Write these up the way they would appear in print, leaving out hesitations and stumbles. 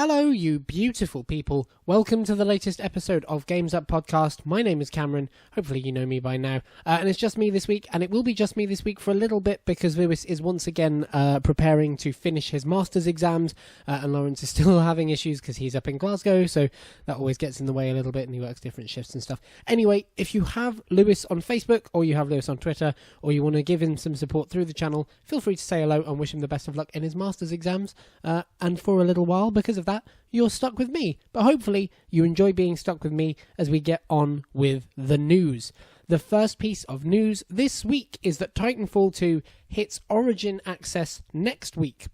Hello, you beautiful people. Welcome to the latest episode of Games Up Podcast. My name is Cameron. Hopefully you know me by now. And it's just me this week, and it will be just me this week for a little bit because Lewis is once again preparing to finish his master's exams, and Lawrence is still having issues because he's up in Glasgow, so that always gets in the way a little bit, and he works different shifts and stuff. Anyway, if you have Lewis on Facebook, or you have Lewis on Twitter, or you want to give him some support through the channel, feel free to say hello and wish him the best of luck in his master's exams, and for a little while, because of that, you're stuck with me. But hopefully you enjoy being stuck with me as we get on with the news. The first piece of news this week is that Titanfall 2 hits Origin Access next week.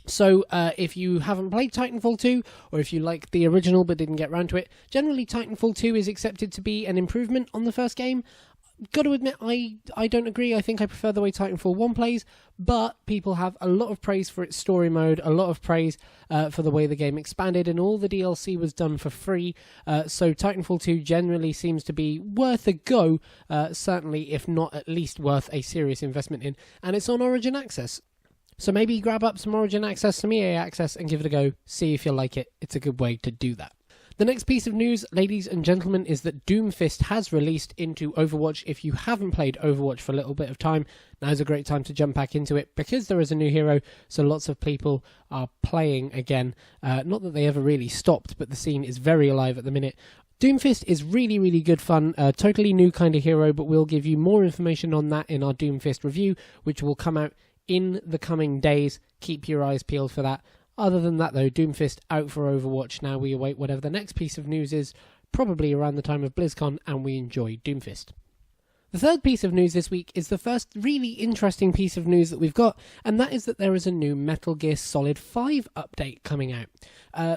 So if you haven't played Titanfall 2, or if you like the original but didn't get round to it, generally Titanfall 2 is accepted to be an improvement on the first game. Got to admit, I don't agree. I think I prefer the way Titanfall 1 plays, but people have a lot of praise for its story mode, a lot of praise for the way the game expanded, and all the DLC was done for free. So Titanfall 2 generally seems to be worth a go, certainly if not at least worth a serious investment in, and it's on Origin Access. So maybe grab up some Origin Access, some EA Access, and give it a go, see if you like it. It's a good way to do that. The next piece of news, ladies and gentlemen, is that Doomfist has released into Overwatch. If you haven't played Overwatch for a little bit of time, now's a great time to jump back into it because there is a new hero, so lots of people are playing again. Not that they ever really stopped, but the scene is very alive at the minute. Doomfist is really, really good fun, a totally new kind of hero, but we'll give you more information on that in our Doomfist review, which will come out in the coming days. Keep your eyes peeled for that. Other than that, though, Doomfist out for Overwatch. Now we await whatever the next piece of news is, probably around the time of BlizzCon, and we enjoy Doomfist. The third piece of news this week is the first really interesting piece of news that we've got, and that is that there is a new Metal Gear Solid 5 update coming out.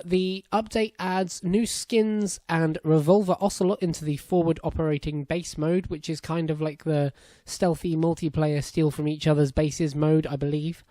The update adds new skins and Revolver Ocelot into the forward operating base mode, which is kind of like the stealthy multiplayer steal from each other's bases mode, I believe.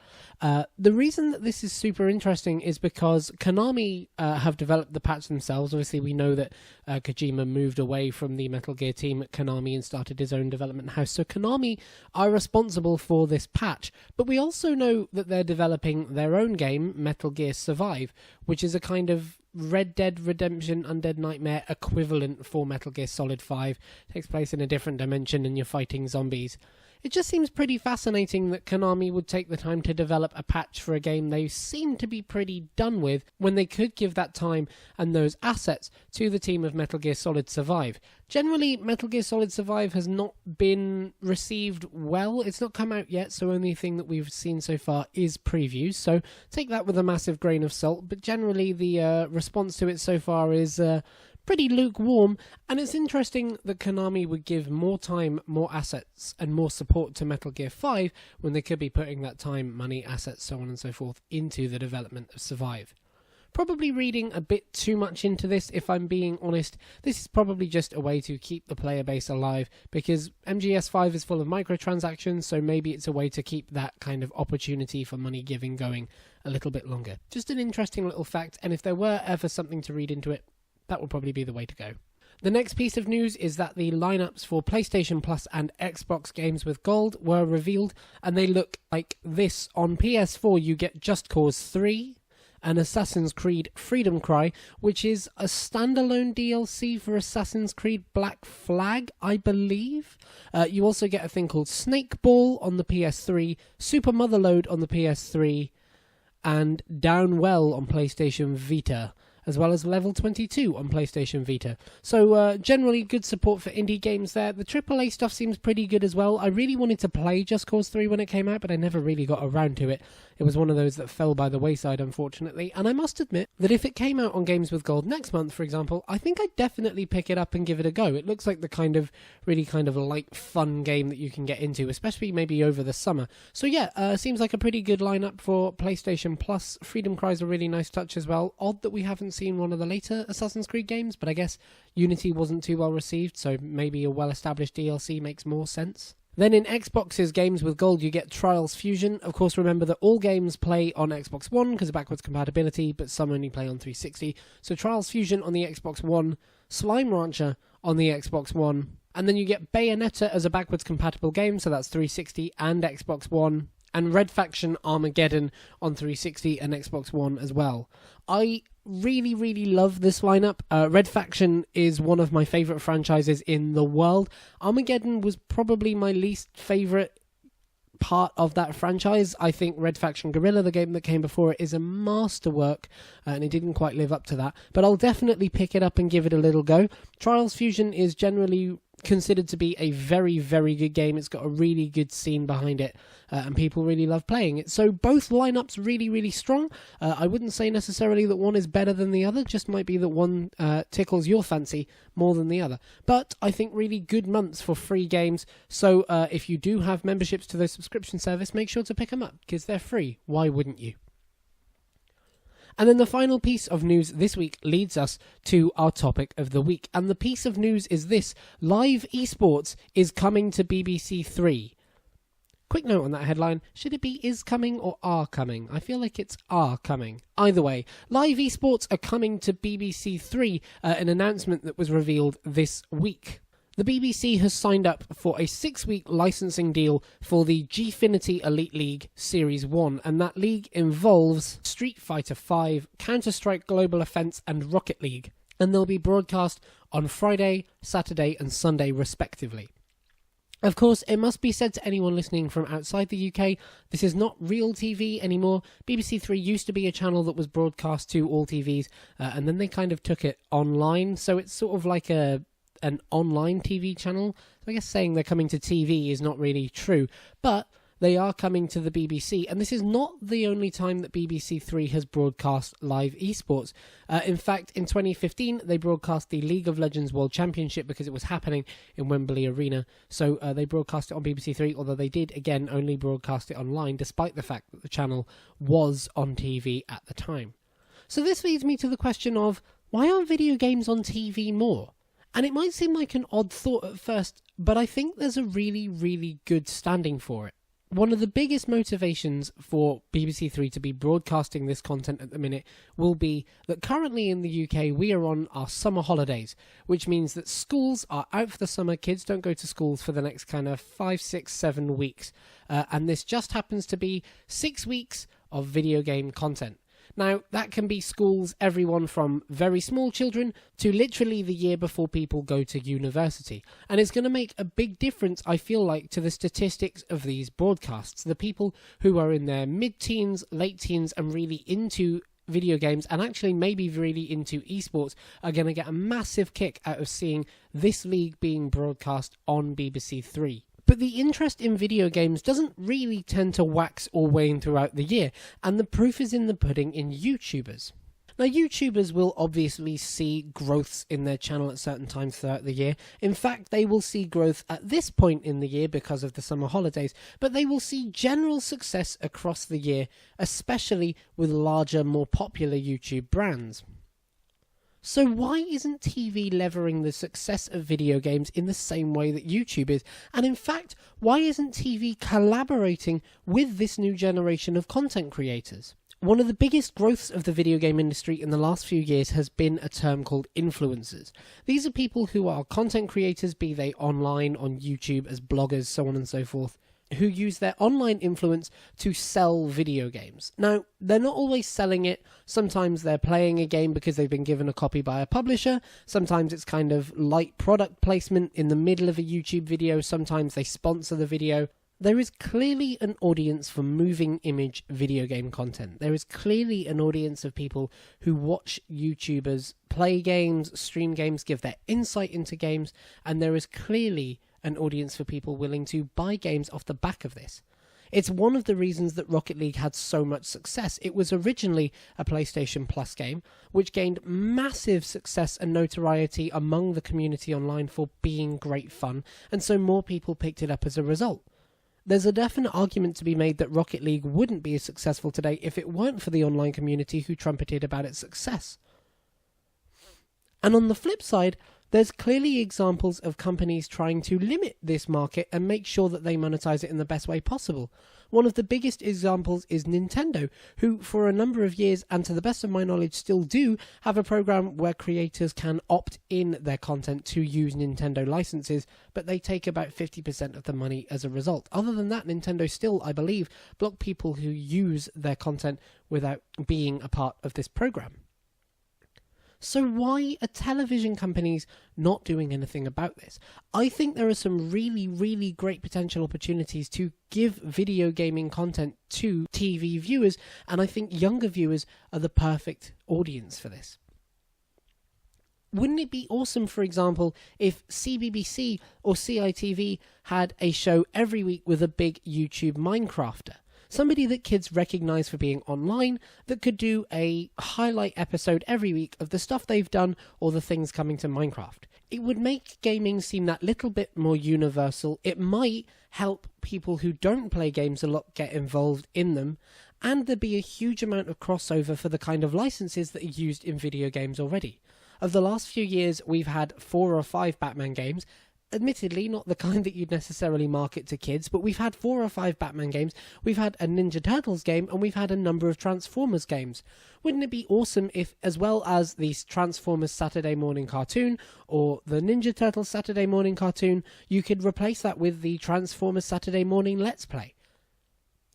The reason that this is super interesting is because Konami have developed the patch themselves. Obviously, we know that Kojima moved away from the Metal Gear team at Konami and started his own development house. So Konami are responsible for this patch. But we also know that they're developing their own game, Metal Gear Survive, which is a kind of Red Dead Redemption Undead Nightmare equivalent for Metal Gear Solid 5. It takes place in a different dimension and you're fighting zombies. It just seems pretty fascinating that Konami would take the time to develop a patch for a game they seem to be pretty done with when they could give that time and those assets to the team of Metal Gear Solid Survive. Generally, Metal Gear Solid Survive has not been received well. It's not come out yet, so only thing that we've seen so far is previews. So take that with a massive grain of salt, but generally the response to it so far is pretty lukewarm, and it's interesting that Konami would give more time, more assets, and more support to Metal Gear 5 when they could be putting that time, money, assets, so on and so forth into the development of Survive. Probably reading a bit too much into this, if I'm being honest. This is probably just a way to keep the player base alive, because MGS5 is full of microtransactions, so maybe it's a way to keep that kind of opportunity for money giving going a little bit longer. Just an interesting little fact, and if there were ever something to read into it, that would probably be the way to go. The next piece of news is that the lineups for PlayStation Plus and Xbox games with gold were revealed, and they look like this. On PS4 you get Just Cause 3 and Assassin's Creed Freedom Cry, which is a standalone DLC for Assassin's Creed Black Flag, I believe. You also get a thing called Snake Ball on the PS3, Super Motherload on the PS3, and Downwell on PlayStation Vita, as well as Level 22 on PlayStation Vita. So generally good support for indie games there. The AAA stuff seems pretty good as well. I really wanted to play Just Cause 3 when it came out, but I never really got around to it. It was one of those that fell by the wayside, unfortunately. And I must admit that if it came out on Games with Gold next month, for example, I think I'd definitely pick it up and give it a go. It looks like the kind of really kind of light, fun game that you can get into, especially maybe over the summer. So yeah, seems like a pretty good lineup for PlayStation Plus. Freedom Cry's a really nice touch as well. Odd that we haven't seen one of the later Assassin's Creed games, but I guess Unity wasn't too well received, so maybe a well-established DLC makes more sense. Then in Xbox's Games with Gold, you get Trials Fusion. Of course, remember that all games play on Xbox One because of backwards compatibility, but some only play on 360. So Trials Fusion on the Xbox One, Slime Rancher on the Xbox One, and then you get Bayonetta as a backwards compatible game, so that's 360 and Xbox One. and Red Faction Armageddon on 360 and Xbox One as well. I really, really love this lineup. Red Faction is one of my favourite franchises in the world. Armageddon was probably my least favourite part of that franchise. I think Red Faction Guerrilla, the game that came before it, is a masterwork, and it didn't quite live up to that. But I'll definitely pick it up and give it a little go. Trials Fusion is generally considered to be a very, very good game. It's got a really good scene behind it, and people really love playing it. So both lineups really, really strong. I wouldn't say necessarily that one is better than the other, just might be that one tickles your fancy more than the other. But I think really good months for free games. So if you do have memberships to the subscription service, make sure to pick them up, because they're free. Why wouldn't you? And then the final piece of news this week leads us to our topic of the week. And the piece of news is this: live esports is coming to BBC Three. Quick note on that headline: should it be is coming or are coming? I feel like it's are coming. Either way, live esports are coming to BBC Three, an announcement that was revealed this week. The BBC has signed up for a 6-week licensing deal for the Gfinity Elite League Series 1, and that league involves Street Fighter V, Counter-Strike Global Offense and Rocket League, and they'll be broadcast on Friday, Saturday and Sunday respectively. Of course, it must be said to anyone listening from outside the UK, this is not real TV anymore. BBC Three used to be a channel that was broadcast to all TVs, and then they kind of took it online, so it's sort of like an online TV channel. So I guess saying they're coming to TV is not really true, but they are coming to the BBC, and this is not the only time that BBC Three has broadcast live esports. In fact, in 2015, they broadcast the League of Legends World Championship because it was happening in Wembley Arena, so they broadcast it on BBC Three, although they did, again, only broadcast it online, despite the fact that the channel was on TV at the time. So this leads me to the question of, why aren't video games on TV more? And it might seem like an odd thought at first, but I think there's a really, really good standing for it. One of the biggest motivations for BBC Three to be broadcasting this content at the minute will be that currently in the UK we are on our summer holidays, which means that schools are out for the summer. Kids don't go to schools for the next kind of 5, 6, 7 weeks. And this just happens to be 6 weeks of video game content. Now, that can be schools, everyone from very small children to literally the year before people go to university. And it's going to make a big difference, I feel like, to the statistics of these broadcasts. The people who are in their mid-teens, late teens, and really into video games, and actually maybe really into esports, are going to get a massive kick out of seeing this league being broadcast on BBC Three. But the interest in video games doesn't really tend to wax or wane throughout the year, and the proof is in the pudding in YouTubers. Now, YouTubers will obviously see growths in their channel at certain times throughout the year. In fact, they will see growth at this point in the year because of the summer holidays, but they will see general success across the year, especially with larger, more popular YouTube brands. So why isn't TV levering the success of video games in the same way that YouTube is? And in fact, why isn't TV collaborating with this new generation of content creators? One of the biggest growths of the video game industry in the last few years has been a term called influencers. These are people who are content creators, be they online, on YouTube, as bloggers, so on and so forth, who use their online influence to sell video games. Now, they're not always selling it. Sometimes they're playing a game because they've been given a copy by a publisher. Sometimes it's kind of light product placement in the middle of a YouTube video. Sometimes they sponsor the video. There is clearly an audience for moving image video game content. There is clearly an audience of people who watch YouTubers play games, stream games, give their insight into games, and there is clearly an audience for people willing to buy games off the back of this. It's one of the reasons that Rocket League had so much success. It was originally a PlayStation Plus game, which gained massive success and notoriety among the community online for being great fun, and so more people picked it up as a result. There's a definite argument to be made that Rocket League wouldn't be as successful today if it weren't for the online community who trumpeted about its success. And on the flip side, There's clearly examples of companies trying to limit this market and make sure that they monetize it in the best way possible. One of the biggest examples is Nintendo, who for a number of years, and to the best of my knowledge still do, have a program where creators can opt in their content to use Nintendo licenses, but they take about 50% of the money as a result. Other than that, Nintendo still, I believe, block people who use their content without being a part of this program. So why are television companies not doing anything about this? I think there are some really, really great potential opportunities to give video gaming content to TV viewers, and I think younger viewers are the perfect audience for this. Wouldn't it be awesome, for example, if CBBC or CITV had a show every week with a big YouTube Minecrafter? Somebody that kids recognise for being online, that could do a highlight episode every week of the stuff they've done or the things coming to Minecraft. It would make gaming seem that little bit more universal. It might help people who don't play games a lot get involved in them, and there'd be a huge amount of crossover for the kind of licenses that are used in video games already. Of the last few years, we've had 4 or 5 Batman games. Admittedly, not the kind that you'd necessarily market to kids, but we've had 4 or 5 Batman games, we've had a Ninja Turtles game, and we've had a number of Transformers games. Wouldn't it be awesome if, as well as the Transformers Saturday morning cartoon, or the Ninja Turtles Saturday morning cartoon, you could replace that with the Transformers Saturday morning Let's Play?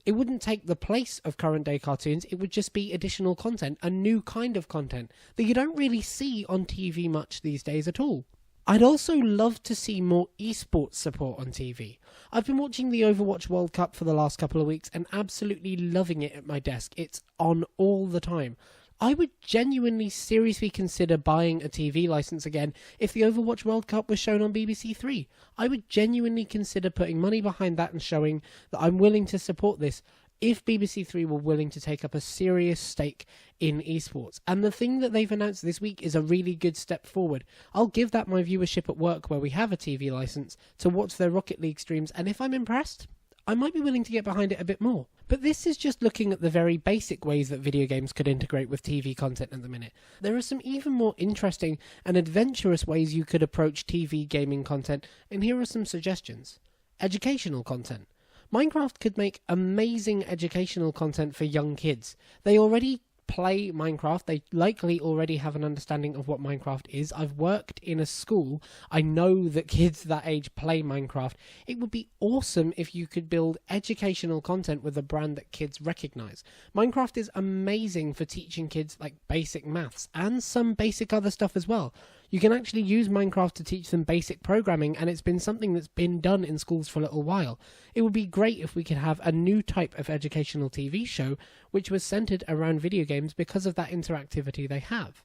It wouldn't take the place of current day cartoons, it would just be additional content, a new kind of content, that you don't really see on TV much these days at all. I'd also love to see more esports support on TV. I've been watching the Overwatch World Cup for the last couple of weeks and absolutely loving it at my desk. It's on all the time. I would genuinely seriously consider buying a TV license again if the Overwatch World Cup was shown on BBC Three. I would genuinely consider putting money behind that and showing that I'm willing to support this if BBC Three were willing to take up a serious stake in esports. And the thing that they've announced this week is a really good step forward. I'll give that my viewership at work where we have a TV license to watch their Rocket League streams, and if I'm impressed, I might be willing to get behind it a bit more. But this is just looking at the very basic ways that video games could integrate with TV content at the minute. There are some even more interesting and adventurous ways you could approach TV gaming content, and here are some suggestions. Educational content. Minecraft could make amazing educational content for young kids. They already play Minecraft. They likely already have an understanding of what Minecraft is. I've worked in a school. I know that kids that age play Minecraft. It would be awesome if you could build educational content with a brand that kids recognize. Minecraft is amazing for teaching kids like basic maths and some basic other stuff as well. You can actually use Minecraft to teach them basic programming, and it's been something that's been done in schools for a little while. It would be great if we could have a new type of educational TV show which was centered around video games because of that interactivity they have.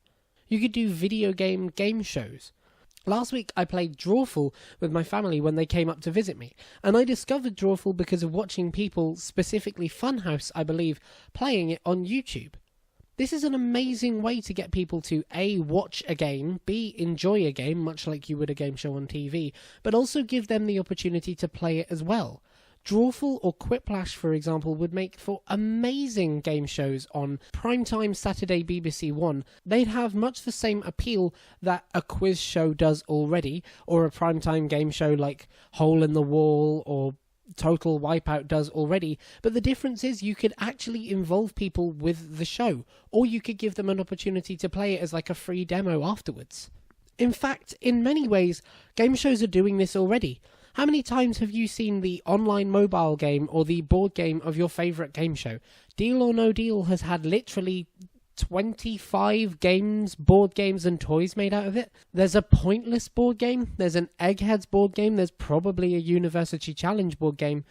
You could do video game shows. Last week I played Drawful with my family when they came up to visit me, and I discovered Drawful because of watching people, specifically Funhouse I believe, playing it on YouTube. This is an amazing way to get people to A, watch a game, B, enjoy a game, much like you would a game show on TV, but also give them the opportunity to play it as well. Drawful or Quiplash, for example, would make for amazing game shows on primetime Saturday BBC One. They'd have much the same appeal that a quiz show does already, or a primetime game show like Hole in the Wall or Total Wipeout does already, but the difference is you could actually involve people with the show, or you could give them an opportunity to play it as like a free demo afterwards. In fact, in many ways, game shows are doing this already. How many times have you seen the online mobile game or the board game of your favourite game show? Deal or No Deal has had literally 25 games, board games and toys made out of it. There's a Pointless board game, there's an Eggheads board game, there's probably a University Challenge board game.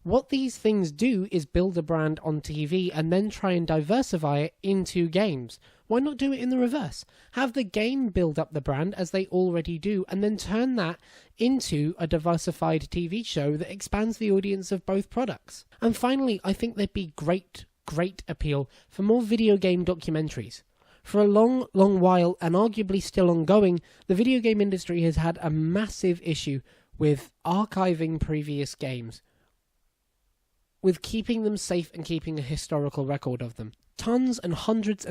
What these things do is build a brand on TV and then try and diversify it into games. Why not do it in the reverse? Have the game build up the brand as they already do, and then turn that into a diversified TV show that expands the audience of both products. And finally, I think there'd be great appeal for more video game documentaries. For a long while, and arguably still ongoing, the video game industry has had a massive issue with archiving previous games, with keeping them safe and keeping a historical record of them. Tons and hundreds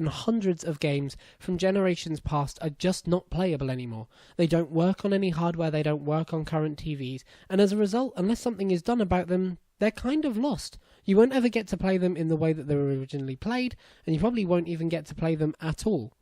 of games from generations past are just not playable anymore. They don't work on any hardware, they don't work on current TVs, and as a result, unless something is done about them, they're kind of lost. You won't ever get to play them in the way that they were originally played, and you probably won't even get to play them at all.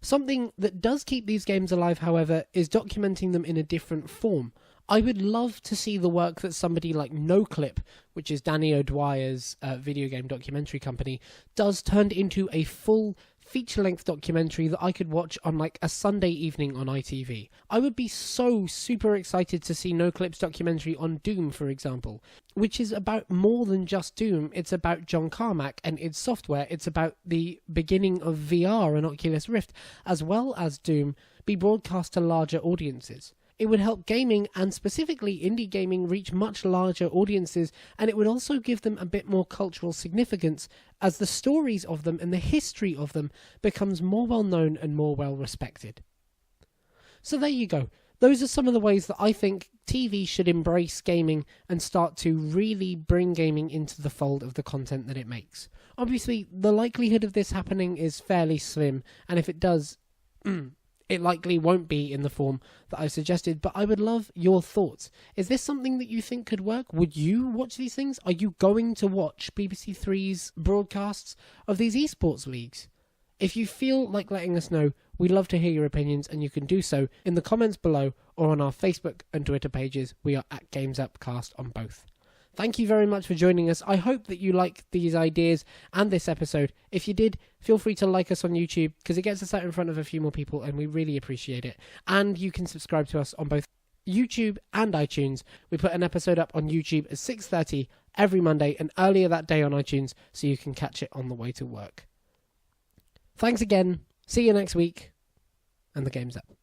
Something that does keep these games alive, however, is documenting them in a different form. I would love to see the work that somebody like NoClip, which is Danny O'Dwyer's video game documentary company, does turned into a full feature-length documentary that I could watch on like a Sunday evening on ITV. I would be so super excited to see NoClip's documentary on Doom, for example, which is about more than just Doom. It's about John Carmack and its software. It's about the beginning of VR and Oculus Rift, as well as Doom, be broadcast to larger audiences. It would help gaming, and specifically indie gaming, reach much larger audiences, and it would also give them a bit more cultural significance as the stories of them and the history of them becomes more well known and more well respected. So there you go. Those are some of the ways that I think TV should embrace gaming and start to really bring gaming into the fold of the content that it makes. Obviously, the likelihood of this happening is fairly slim, and if it does, it likely won't be in the form that I suggested, but I would love your thoughts. Is this something that you think could work? Would you watch these things? Are you going to watch BBC Three's broadcasts of these esports leagues? If you feel like letting us know, we'd love to hear your opinions, and you can do so in the comments below or on our Facebook and Twitter pages. We are at Games Upcast on both. Thank you very much for joining us. I hope that you like these ideas and this episode. If you did, feel free to like us on YouTube, because it gets us out in front of a few more people and we really appreciate it. And you can subscribe to us on both YouTube and iTunes. We put an episode up on YouTube at 6:30 every Monday and earlier that day on iTunes, so you can catch it on the way to work. Thanks again. See you next week, and the game's up.